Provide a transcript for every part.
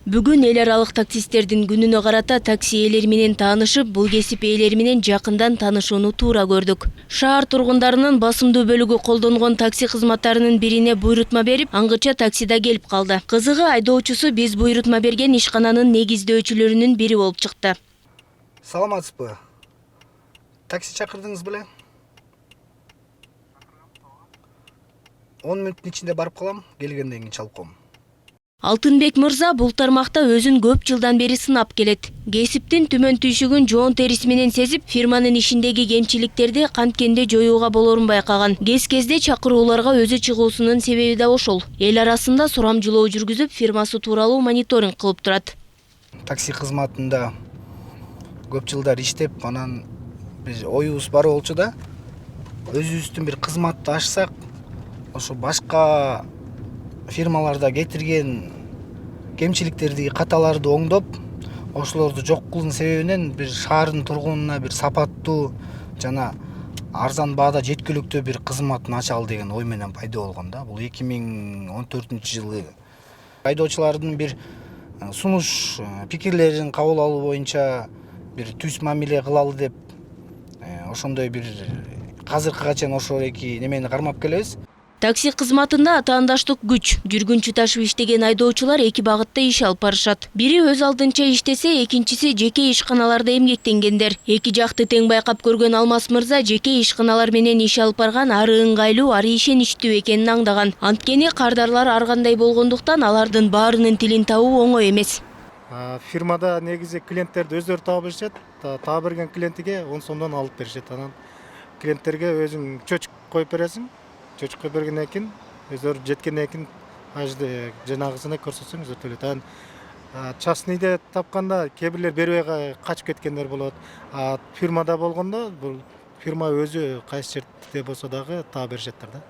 Бүгүн эл аралык таксисттердин күнүнө карата такси ээлери менен таанышып, бул кесип ээлери менен жакындан таанышууну туура көрдүк. Шаар тургундарынын басымдуу бөлүгү колдонгон такси кызматтарынын бирине буйрутма берип, аңгыча таксида келип калды. Кызыгы айдоочусу биз буйрутма берген ишкананын негиздөөчүлөрүнүн бири болуп чыкты. Саламатсызбы? Такси чакырдыңыз беле? 10 мүнөттүн ичинде барып калам, келгенден кийин чалып коем. Алтынбек мырза бул тармакта өзүн көп жылдан бери сынап келет. Кесиптин түмөн түйшүгүн жоон териси менен сезип, фирманын ишиндеги кемчиликтерди канткенде жоюуга болорун байкаган. Кез-кезде чакырууларга өзү чыгуусунун себеби да ошол. Эл арасында сурамжылоо жүргүзүп, фирмасы тууралуу мониторинг кылып турат. Такси кызматында көп жылдар иштеп, анан биз оюбуз бар болчу да, өзүбүздүн бир кызматты ачсак, ошо башка фирмаларда кетирген кемчиликтерди, каталарды оңдоп, ошолорду жок кылуунун себебинен бир шаардын тургунуна бир сапаттуу жана арзан баада жеткиликтүү бир кызматын ачалы деген ой менен пайда болгон да. Бул 2014-жылы айдоочулардын бир сунуш пикирлерин кабыл алуу боюнча бир түз мамиле кылалы деп, ошондой бир азыркыга чейин ошол эки немени кармап келебиз. Такси кызматында атаандаштык күч. Жүргүнчү ташып иштеген айдоочулар эки багытта иш алып барышат. Бири өз алдынча иштесе, экинчиси жеке ишканаларда эмгектенгендер. Эки жакты тең байкап көргөн Алмаз мырза жеке ишканалар менен иш алып барган ары ыңгайлуу, ары ишеничтүү экенин аңдаган. Анткени кардарлар ар кандай болгондуктан алардын баарынын тилин табуу оңой эмес. Фирмада негизи клиенттерди өздөрү таап беришет. Таап берген клиентиге 10 сомдон алып беришет. Анан клиенттерге өзүң чөчүк коюп бересиң. Чөчүк коюп бергенден кийин өздөрү жеткенден кийин ажды жанагысына көрсөтсөң өздөрү төлөйт. Анан частныйде тапканда кээ бирлер бербей качып кеткендер болот. Фирмада болгондо бул фирма өзү кайсы жерде болсо дагы таап беришеттер да.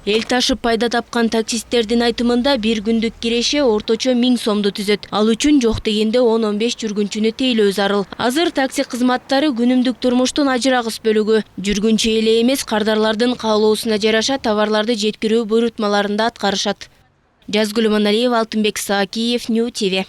Эл ташып пайда тапкан таксисттердин айтымында бир күндүк киреше орточо 1000 сомду түзөт. Ал үчүн жок дегенде 10-15 жүргүнчүнү тейлөө зарыл. Азыр такси кызматтары күнүмдүк турмуштун ажырагыс бөлүгү. Жүргүнчү эле эмес, кардарлардын каалоосуна жараша товарларды жеткирүү буйрутмаларында аткарышат. Жазгүл Маналиева, Алтынбек Саакиев, Нью ТВ.